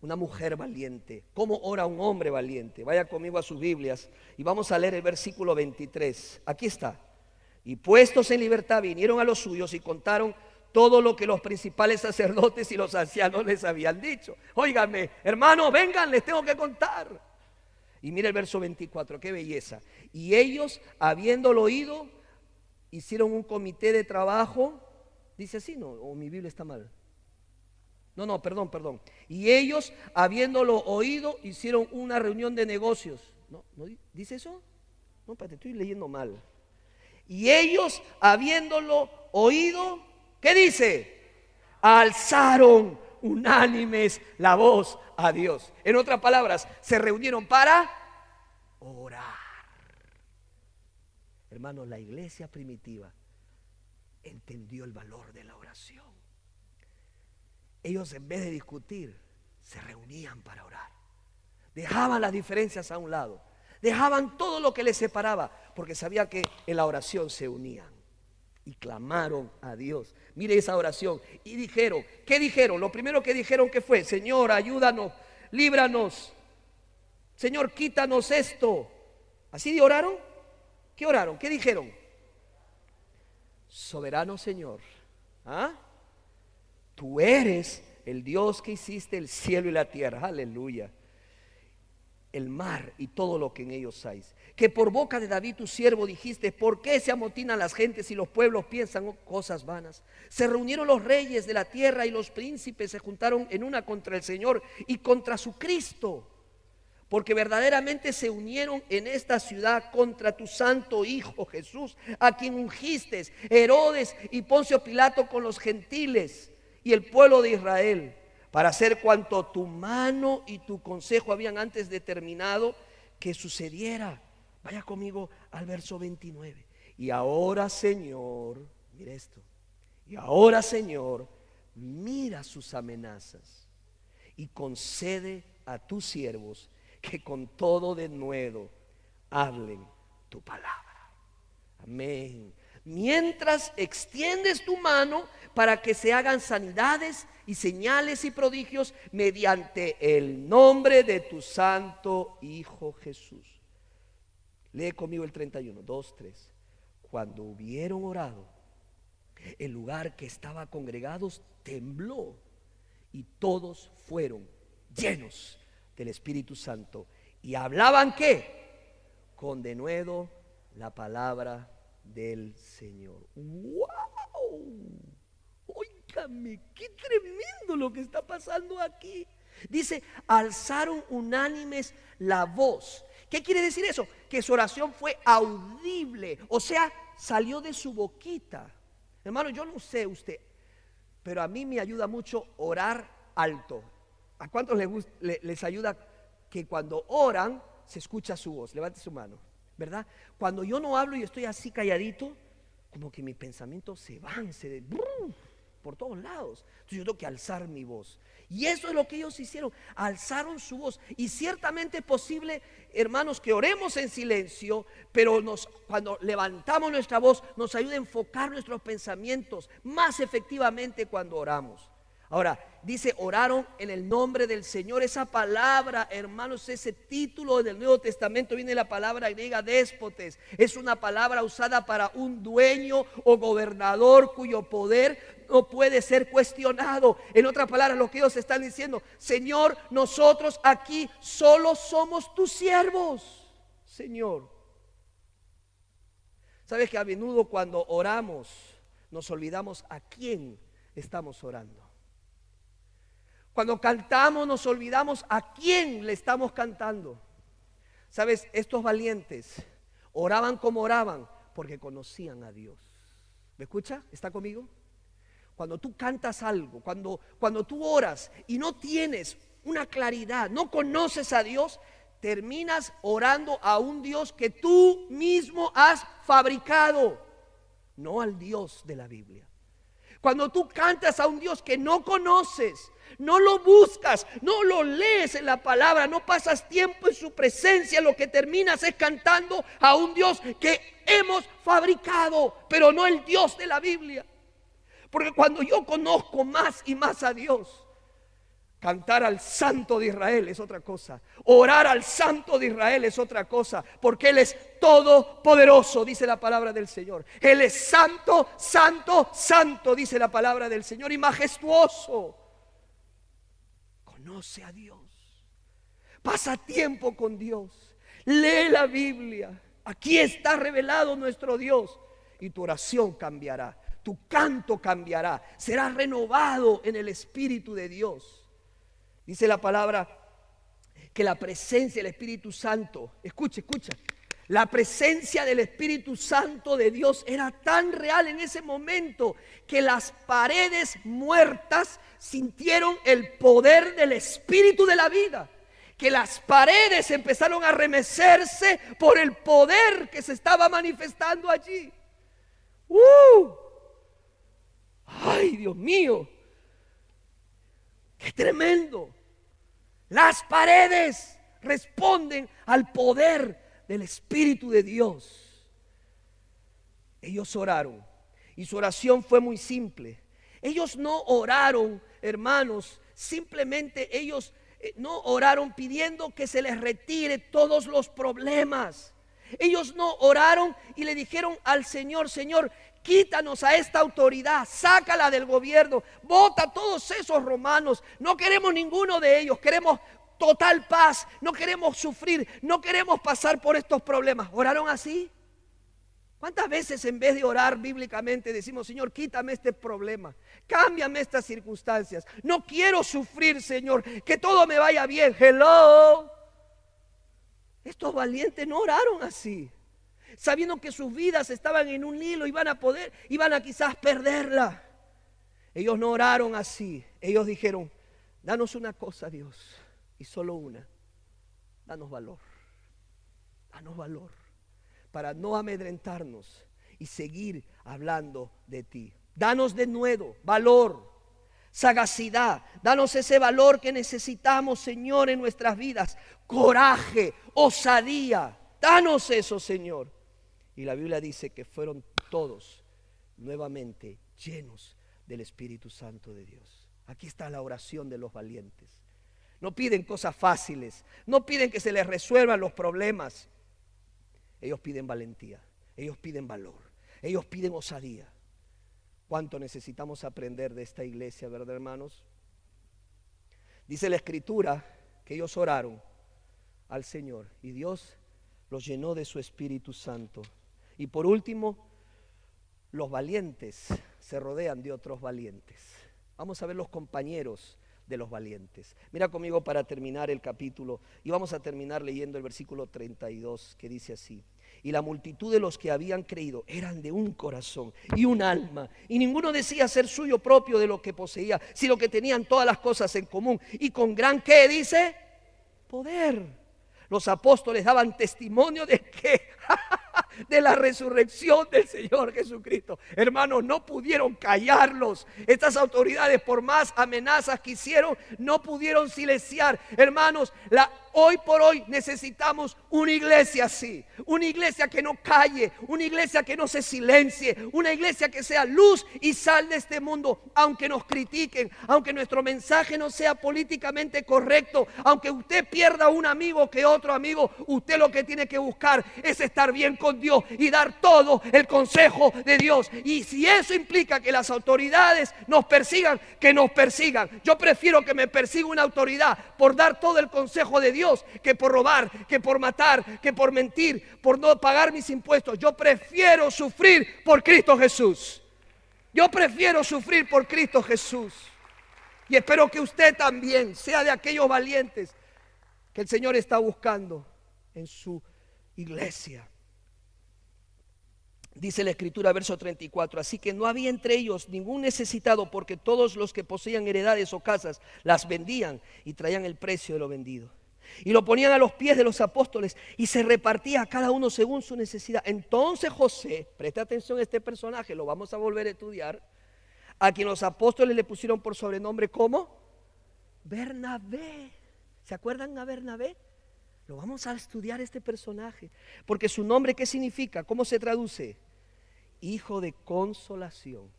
una mujer valiente? ¿Cómo ora un hombre valiente? Vaya conmigo a sus Biblias y vamos a leer el versículo 23. Aquí está. Y puestos en libertad vinieron a los suyos y contaron todo lo que los principales sacerdotes y los ancianos les habían dicho. Óigame, hermanos, vengan, les tengo que contar. Y mira el verso 24, qué belleza. Y ellos, habiéndolo oído, hicieron un comité de trabajo. Dice así, ¿no? O mi Biblia está mal. No, perdón. Y ellos, habiéndolo oído, hicieron una reunión de negocios. ¿No dice eso? No, espérate, estoy leyendo mal. Y ellos, habiéndolo oído, ¿qué dice? Alzaron unánimes la voz a Dios. En otras palabras, se reunieron para orar. Hermanos, la iglesia primitiva entendió el valor de la oración. Ellos, en vez de discutir, se reunían para orar. Dejaban las diferencias a un lado. Dejaban todo lo que les separaba, porque sabían que en la oración se unían. Y clamaron a Dios. Mire esa oración. Y dijeron, ¿qué dijeron? Lo primero que dijeron, ¿qué fue? Señor, ayúdanos, líbranos. Señor, quítanos esto. ¿Así oraron? ¿Qué oraron? ¿Qué dijeron? Soberano Señor, tú eres el Dios que hiciste el cielo y la tierra, aleluya, el mar y todo lo que en ellos hay. Que por boca de David tu siervo dijiste, ¿por qué se amotinan las gentes y los pueblos piensan cosas vanas? Se reunieron los reyes de la tierra y los príncipes se juntaron en una contra el Señor y contra su Cristo. Porque verdaderamente se unieron en esta ciudad contra tu santo Hijo Jesús, a quien ungiste, Herodes y Poncio Pilato con los gentiles y el pueblo de Israel, para hacer cuanto tu mano y tu consejo habían antes determinado que sucediera. Vaya conmigo al verso 29. Y ahora, Señor, mira esto. Y ahora, Señor, mira sus amenazas y concede a tus siervos que con todo denuedo hablen tu palabra. Amén. mientras extiendes tu mano para que se hagan sanidades y señales y prodigios mediante el nombre de tu santo Hijo Jesús. Lee conmigo el 31, 2, 3. Cuando hubieron orado, el lugar que estaba congregados tembló y todos fueron llenos del Espíritu Santo y hablaban ¿qué? Con denuedo la palabra del Señor. ¡Wow! Óigame, qué tremendo lo que está pasando aquí. Dice, alzaron unánimes la voz. ¿Qué quiere decir eso? Que su oración fue audible, o sea, salió de su boquita. Hermano, yo no sé usted, pero a mí me ayuda mucho orar alto. ¿A cuántos les ayuda que cuando oran se escucha su voz? Levante su mano, ¿verdad? Cuando yo no hablo y estoy así calladito, como que mis pensamientos se van, por todos lados. Entonces yo tengo que alzar mi voz. Y eso es lo que ellos hicieron, alzaron su voz. Y ciertamente es posible, hermanos, que oremos en silencio, pero cuando levantamos nuestra voz nos ayuda a enfocar nuestros pensamientos más efectivamente cuando oramos. Ahora, dice, oraron en el nombre del Señor. Esa palabra, hermanos, ese título del Nuevo Testamento viene de la palabra griega déspotes. Es una palabra usada para un dueño o gobernador cuyo poder no puede ser cuestionado. En otras palabras, lo que ellos están diciendo, Señor, nosotros aquí solo somos tus siervos, Señor. ¿Sabes que a menudo cuando oramos nos olvidamos a quién estamos orando? Cuando cantamos nos olvidamos a quién le estamos cantando. ¿Sabes? Estos valientes oraban como oraban porque conocían a Dios. ¿Me escucha? ¿Está conmigo? Cuando tú cantas algo, cuando tú oras y no tienes una claridad, no conoces a Dios, terminas orando a un Dios que tú mismo has fabricado, no al Dios de la Biblia. Cuando tú cantas a un Dios que no conoces, no lo buscas, no lo lees en la palabra, no pasas tiempo en su presencia, lo que terminas es cantando a un Dios que hemos fabricado, pero no el Dios de la Biblia. Porque cuando yo conozco más y más a Dios, cantar al Santo de Israel es otra cosa. Orar al Santo de Israel es otra cosa. Porque Él es todopoderoso, dice la palabra del Señor. Él es santo, santo, santo, dice la palabra del Señor. Y majestuoso. Conoce a Dios. Pasa tiempo con Dios. Lee la Biblia. Aquí está revelado nuestro Dios. Y tu oración cambiará. Tu canto cambiará. Será renovado en el Espíritu de Dios. Dice la palabra que la presencia del Espíritu Santo, escucha, la presencia del Espíritu Santo de Dios era tan real en ese momento que las paredes muertas sintieron el poder del Espíritu de la vida. Que las paredes empezaron a remecerse por el poder que se estaba manifestando allí. ¡Ay, Dios mío! ¡Qué tremendo! Las paredes responden al poder del Espíritu de Dios. Ellos oraron y su oración fue muy simple. Ellos no oraron, hermanos, simplemente ellos no oraron pidiendo que se les retire todos los problemas. Ellos no oraron y le dijeron al Señor, Señor, quítanos a esta autoridad, sácala del gobierno, bota a todos esos romanos, no queremos ninguno de ellos, queremos total paz, no queremos sufrir, no queremos pasar por estos problemas. ¿Oraron así? ¿Cuántas veces en vez de orar bíblicamente decimos, Señor, quítame este problema, cámbiame estas circunstancias, no quiero sufrir, Señor, que todo me vaya bien? Hello. Estos valientes no oraron así, sabiendo que sus vidas estaban en un hilo, iban a quizás perderla. Ellos no oraron así. Ellos dijeron, danos una cosa, Dios, y solo una. Danos valor para no amedrentarnos y seguir hablando de ti. Danos de nuevo valor, sagacidad. Danos ese valor que necesitamos, Señor, en nuestras vidas. Coraje, osadía. Danos eso, Señor. Y la Biblia dice que fueron todos nuevamente llenos del Espíritu Santo de Dios. Aquí está la oración de los valientes. No piden cosas fáciles, no piden que se les resuelvan los problemas. Ellos piden valentía, ellos piden valor, ellos piden osadía. ¿Cuánto necesitamos aprender de esta iglesia, verdad, hermanos? Dice la Escritura que ellos oraron al Señor y Dios los llenó de su Espíritu Santo. Y por último, los valientes se rodean de otros valientes. Vamos a ver los compañeros de los valientes. Mira conmigo para terminar el capítulo y vamos a terminar leyendo el versículo 32 que dice así: y la multitud de los que habían creído eran de un corazón y un alma, y ninguno decía ser suyo propio de lo que poseía, sino que tenían todas las cosas en común, y con gran, ¿qué dice? Poder. Los apóstoles daban testimonio de que de la resurrección del Señor Jesucristo. Hermanos, no pudieron callarlos. Estas autoridades, por más amenazas que hicieron, no pudieron silenciar. Hermanos, hoy por hoy necesitamos una iglesia así, una iglesia que no calle, una iglesia que no se silencie, una iglesia que sea luz y sal de este mundo, aunque nos critiquen, aunque nuestro mensaje no sea políticamente correcto, aunque usted pierda un amigo que otro amigo, usted lo que tiene que buscar es estar bien con Dios y dar todo el consejo de Dios. Y si eso implica que las autoridades nos persigan, que nos persigan. Yo prefiero que me persiga una autoridad por dar todo el consejo de Dios, que por robar, que por matar, que por mentir, por no pagar mis impuestos. Yo prefiero sufrir por Cristo Jesús. Yo prefiero sufrir por Cristo Jesús. Y espero que usted también sea de aquellos valientes que el Señor está buscando en su iglesia. Dice la Escritura, verso 34, así que no había entre ellos ningún necesitado, porque todos los que poseían heredades o casas las vendían y traían el precio de lo vendido. Y lo ponían a los pies de los apóstoles y se repartía a cada uno según su necesidad. Entonces José, presta atención a este personaje, lo vamos a volver a estudiar, a quien los apóstoles le pusieron por sobrenombre, ¿cómo? Bernabé. ¿Se acuerdan a Bernabé? Lo vamos a estudiar este personaje, porque su nombre, ¿qué significa? ¿Cómo se traduce? Hijo de consolación.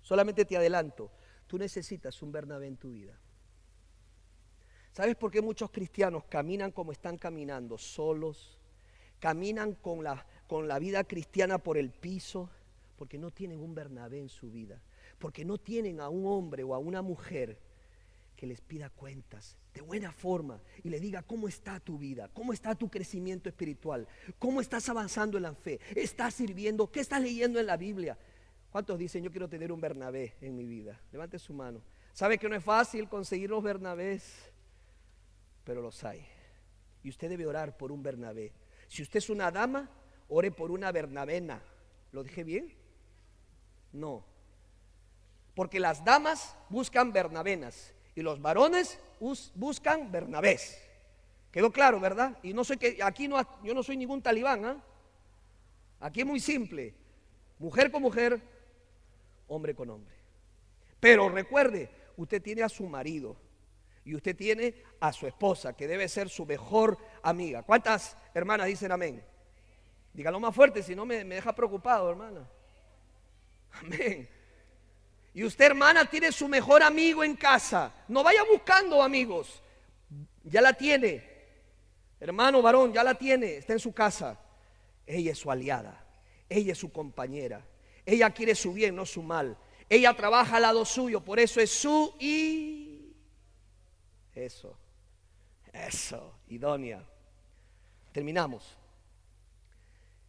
Solamente te adelanto, tú necesitas un Bernabé en tu vida. ¿Sabes por qué muchos cristianos caminan como están caminando? Solos, caminan con la vida cristiana por el piso, porque no tienen un Bernabé en su vida, porque no tienen a un hombre o a una mujer que les pida cuentas de buena forma y le diga cómo está tu vida, cómo está tu crecimiento espiritual, cómo estás avanzando en la fe, estás sirviendo, qué estás leyendo en la Biblia. ¿Cuántos dicen yo quiero tener un Bernabé en mi vida? Levante su mano. ¿Sabe que no es fácil conseguir los Bernabés? Pero los hay. Y usted debe orar por un Bernabé. Si usted es una dama, ore por una Bernabena. ¿Lo dije bien? No. Porque las damas buscan Bernabenas y los varones buscan Bernabés. Quedó claro, ¿verdad? Y no soy yo no soy ningún talibán, ¿eh? Aquí es muy simple: mujer con mujer, hombre con hombre. Pero recuerde, usted tiene a su marido y usted tiene a su esposa, que debe ser su mejor amiga. ¿Cuántas hermanas dicen amén? Díganlo más fuerte, si no me deja preocupado, hermana. Amén. Y usted, hermana, tiene su mejor amigo en casa. No vaya buscando amigos. Ya la tiene. Hermano varón, ya la tiene. Está en su casa. Ella es su aliada. Ella es su compañera. Ella quiere su bien, no su mal. Ella trabaja al lado suyo. Por eso es su Eso, idónea. Terminamos.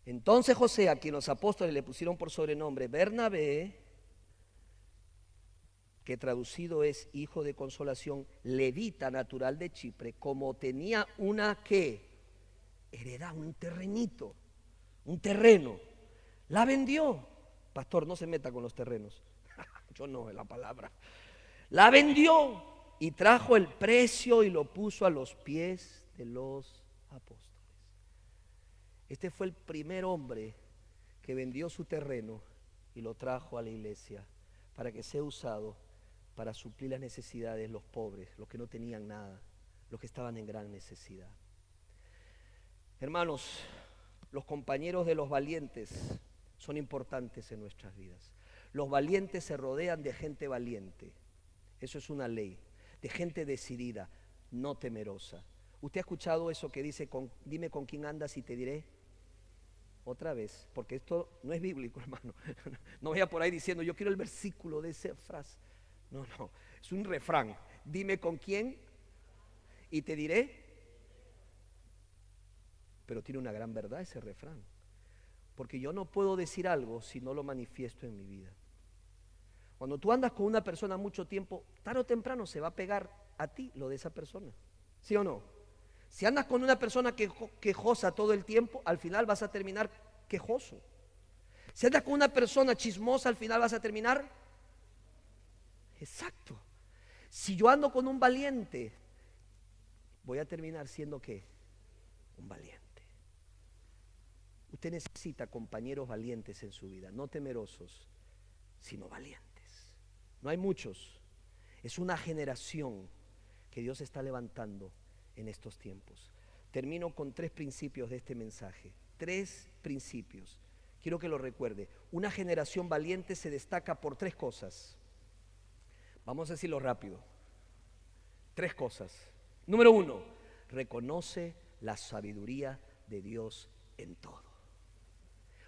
Entonces José, a quien los apóstoles le pusieron por sobrenombre Bernabé, que traducido es hijo de consolación, levita natural de Chipre, como tenía una ¿qué? Heredad, un terrenito, un terreno, la vendió. Pastor, no se meta con los terrenos. Yo no, es la palabra. La vendió y trajo el precio y lo puso a los pies de los apóstoles. Este fue el primer hombre que vendió su terreno y lo trajo a la iglesia para que sea usado para suplir las necesidades de los pobres, los que no tenían nada, los que estaban en gran necesidad. Hermanos, los compañeros de los valientes son importantes en nuestras vidas. Los valientes se rodean de gente valiente. Eso es una ley. De gente decidida, no temerosa. ¿Usted ha escuchado eso que dice, dime con quién andas y te diré? Otra vez, porque esto no es bíblico, hermano. No vaya por ahí diciendo, yo quiero el versículo de esa frase. No, es un refrán. Dime con quién y te diré. Pero tiene una gran verdad ese refrán. Porque yo no puedo decir algo si no lo manifiesto en mi vida. Cuando tú andas con una persona mucho tiempo, tarde o temprano se va a pegar a ti lo de esa persona. ¿Sí o no? Si andas con una persona quejosa todo el tiempo, al final vas a terminar quejoso. Si andas con una persona chismosa, al final vas a terminar. Exacto. Si yo ando con un valiente, voy a terminar siendo ¿qué? Un valiente. Usted necesita compañeros valientes en su vida, no temerosos, sino valientes. No hay muchos. Es una generación que Dios está levantando en estos tiempos. Termino con 3 principios de este mensaje. 3 principios. Quiero que lo recuerde. Una generación valiente se destaca por 3 cosas. Vamos a decirlo rápido. 3 cosas. Número 1, reconoce la sabiduría de Dios en todo.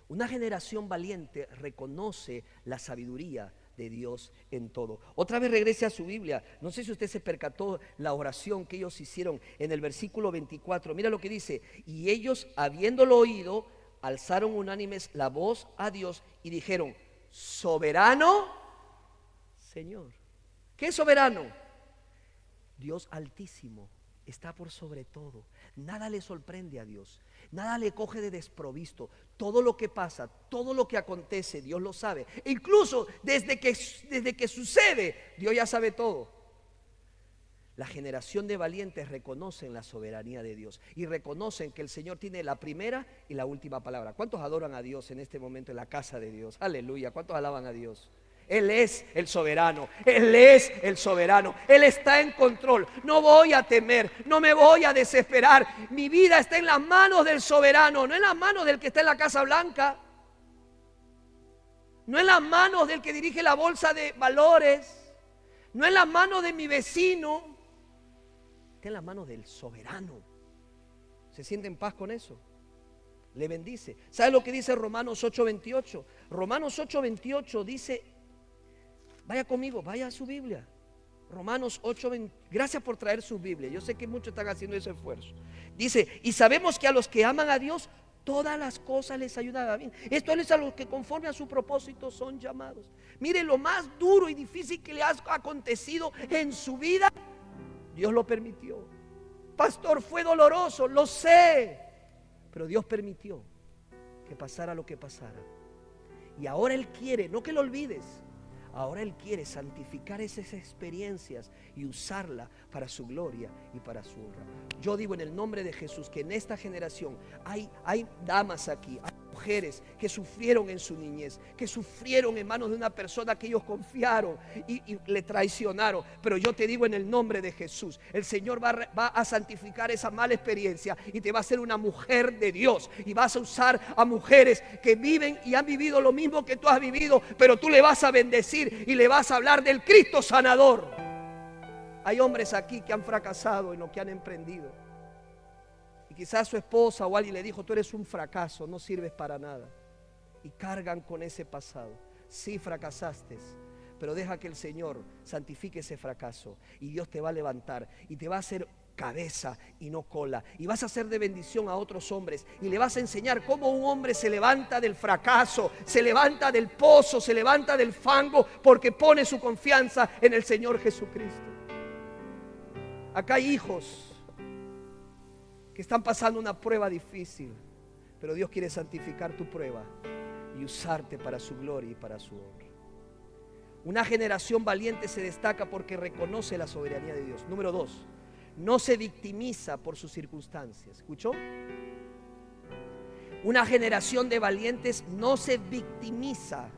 Una generación valiente reconoce la sabiduría de Dios en todo. Otra vez regrese a su Biblia. No sé si usted se percató la oración que ellos hicieron en el versículo 24. Mira lo que dice: y ellos, habiéndolo oído, alzaron unánimes la voz a Dios y dijeron: soberano Señor. ¿Qué es soberano? Dios altísimo, está por sobre todo. Nada le sorprende a Dios, nada le coge de desprovisto. Todo lo que pasa, todo lo que acontece, Dios lo sabe. E incluso desde que sucede, Dios ya sabe todo. La generación de valientes reconocen la soberanía de Dios y reconocen que el Señor tiene la primera y la última palabra. ¿Cuántos adoran a Dios en este momento en la casa de Dios? Aleluya. ¿Cuántos alaban a Dios? Él es el soberano, Él es el soberano, Él está en control. No voy a temer, no me voy a desesperar. Mi vida está en las manos del soberano, no en las manos del que está en la Casa Blanca, no en las manos del que dirige la bolsa de valores, no en las manos de mi vecino, está en las manos del soberano. ¿Se siente en paz con eso? Le bendice. ¿Sabe lo que dice Romanos 8:28? Romanos 8:28 dice, vaya conmigo, vaya a su Biblia. Romanos 8:20. Gracias por traer su Biblia. Yo sé que muchos están haciendo ese esfuerzo. Dice, y sabemos que a los que aman a Dios, todas las cosas les ayudan a bien. Esto es a los que conforme a su propósito son llamados. Mire, lo más duro y difícil que le ha acontecido en su vida, Dios lo permitió. Pastor, fue doloroso, lo sé, pero Dios permitió que pasara lo que pasara. Y ahora Él quiere, no que lo olvides, ahora Él quiere santificar esas experiencias y usarla para su gloria y para su honra. Yo digo en el nombre de Jesús que en esta generación hay damas aquí, hay mujeres que sufrieron en su niñez, que sufrieron en manos de una persona que ellos confiaron y le traicionaron. Pero yo te digo en el nombre de Jesús, el Señor va a santificar esa mala experiencia y te va a hacer una mujer de Dios. Y vas a usar a mujeres que viven y han vivido lo mismo que tú has vivido, pero tú le vas a bendecir y le vas a hablar del Cristo sanador. Hay hombres aquí que han fracasado en lo que han emprendido. Y quizás su esposa o alguien le dijo: tú eres un fracaso, no sirves para nada. Y cargan con ese pasado. Sí, fracasaste, pero deja que el Señor santifique ese fracaso. Y Dios te va a levantar y te va a hacer cabeza y no cola. Y vas a ser de bendición a otros hombres. Y le vas a enseñar cómo un hombre se levanta del fracaso, se levanta del pozo, se levanta del fango, porque pone su confianza en el Señor Jesucristo. Acá hay hijos que están pasando una prueba difícil, pero Dios quiere santificar tu prueba y usarte para su gloria y para su honra. Una generación valiente se destaca porque reconoce la soberanía de Dios. Número 2, no se victimiza por sus circunstancias. ¿Escuchó? Una generación de valientes no se victimiza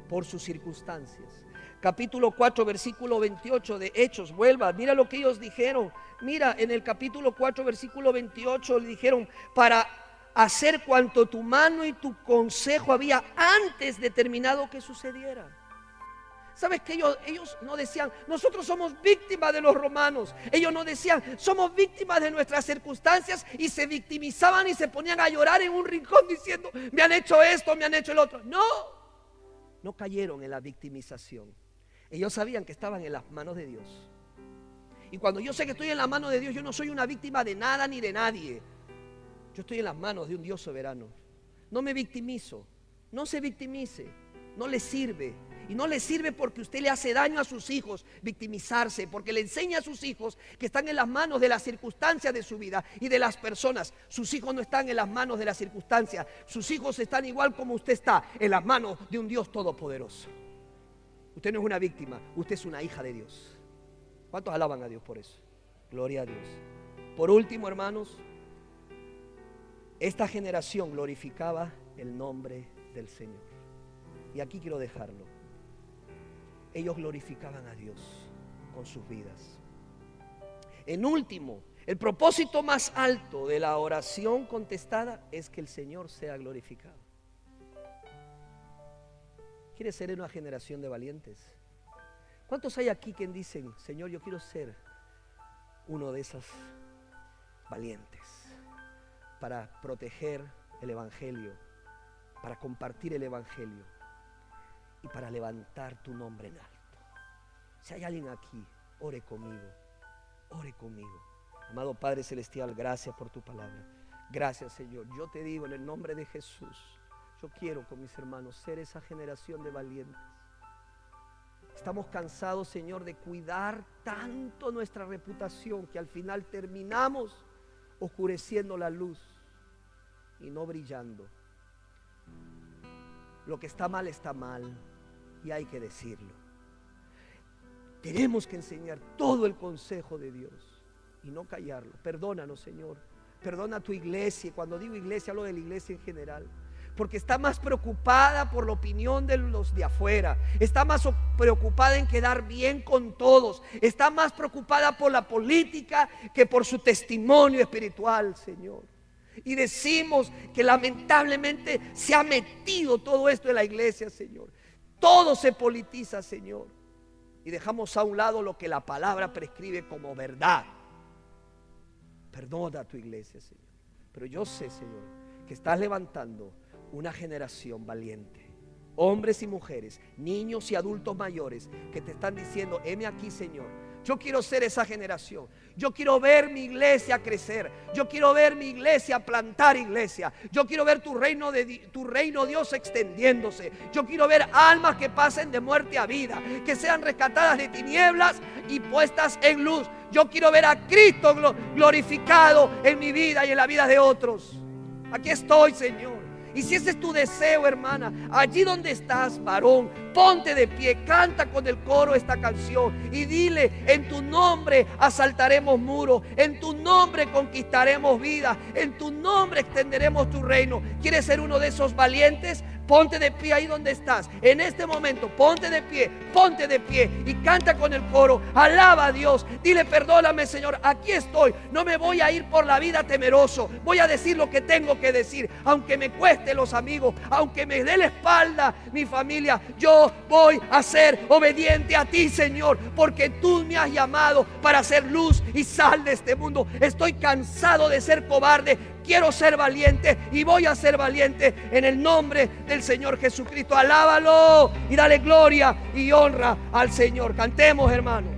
por sus circunstancias. Capítulo 4, versículo 28 de Hechos, vuelva, mira lo que ellos dijeron. Mira, en el capítulo 4, versículo 28 le dijeron: para hacer cuanto tu mano y tu consejo había antes determinado que sucediera. ¿Sabes que ellos no decían, nosotros somos víctimas de los romanos? Ellos no decían, somos víctimas de nuestras circunstancias, y se victimizaban y se ponían a llorar en un rincón diciendo, me han hecho esto, me han hecho el otro. No cayeron en la victimización. Ellos sabían que estaban en las manos de Dios. Y cuando yo sé que estoy en las manos de Dios, yo no soy una víctima de nada ni de nadie. Yo estoy en las manos de un Dios soberano. No me victimizo. No se victimice. No le sirve. Y no le sirve porque usted le hace daño a sus hijos victimizarse, porque le enseña a sus hijos que están en las manos de las circunstancias de su vida y de las personas. Sus hijos no están en las manos de las circunstancias. Sus hijos están igual como usted está, en las manos de un Dios todopoderoso. Usted no es una víctima, usted es una hija de Dios. ¿Cuántos alaban a Dios por eso? Gloria a Dios. Por último, hermanos, esta generación glorificaba el nombre del Señor. Y aquí quiero dejarlo. Ellos glorificaban a Dios con sus vidas. En último, el propósito más alto de la oración contestada es que el Señor sea glorificado. ¿Quieres ser una generación de valientes? ¿Cuántos hay aquí que dicen, Señor, yo quiero ser uno de esos valientes para proteger el Evangelio, para compartir el Evangelio y para levantar tu nombre en alto? Si hay alguien aquí, ore conmigo, ore conmigo. Amado Padre Celestial, gracias por tu palabra. Gracias, Señor. Yo te digo en el nombre de Jesús, yo quiero con mis hermanos ser esa generación de valientes. Estamos cansados, Señor, de cuidar tanto nuestra reputación que al final terminamos oscureciendo la luz y no brillando. Lo que está mal y hay que decirlo. Tenemos que enseñar todo el consejo de Dios y no callarlo. Perdónanos, Señor. Perdona a tu iglesia. Cuando digo iglesia, hablo de la iglesia en general. Porque está más preocupada por la opinión de los de afuera. Está más preocupada en quedar bien con todos. Está más preocupada por la política que por su testimonio espiritual, Señor. Y decimos que lamentablemente se ha metido todo esto en la iglesia, Señor. Todo se politiza, Señor. Y dejamos a un lado lo que la palabra prescribe como verdad. Perdona a tu iglesia, Señor. Pero yo sé, Señor, que estás levantando una generación valiente. Hombres y mujeres, niños y adultos mayores que te están diciendo, heme aquí, Señor. Yo quiero ser esa generación. Yo quiero ver mi iglesia crecer. Yo quiero ver mi iglesia plantar iglesia. Yo quiero ver tu reino, Dios, extendiéndose. Yo quiero ver almas que pasen de muerte a vida, que sean rescatadas de tinieblas y puestas en luz. Yo quiero ver a Cristo glorificado en mi vida y en la vida de otros. Aquí estoy, Señor. Y si ese es tu deseo, hermana, allí donde estás, varón, ponte de pie, canta con el coro esta canción y dile, en tu nombre asaltaremos muros, en tu nombre conquistaremos vidas, en tu nombre extenderemos tu reino. ¿Quieres ser uno de esos valientes? Ponte de pie ahí donde estás. En este momento, ponte de pie y canta con el coro. Alaba a Dios. Dile, perdóname, Señor, aquí estoy. No me voy a ir por la vida temeroso. Voy a decir lo que tengo que decir. Aunque me cueste los amigos, aunque me dé la espalda mi familia, yo voy a ser obediente a ti, Señor, porque tú me has llamado para hacer luz y sal de este mundo. Estoy cansado de ser cobarde. Quiero ser valiente y voy a ser valiente en el nombre del Señor Jesucristo. Alábalo y dale gloria y honra al Señor. Cantemos, hermanos.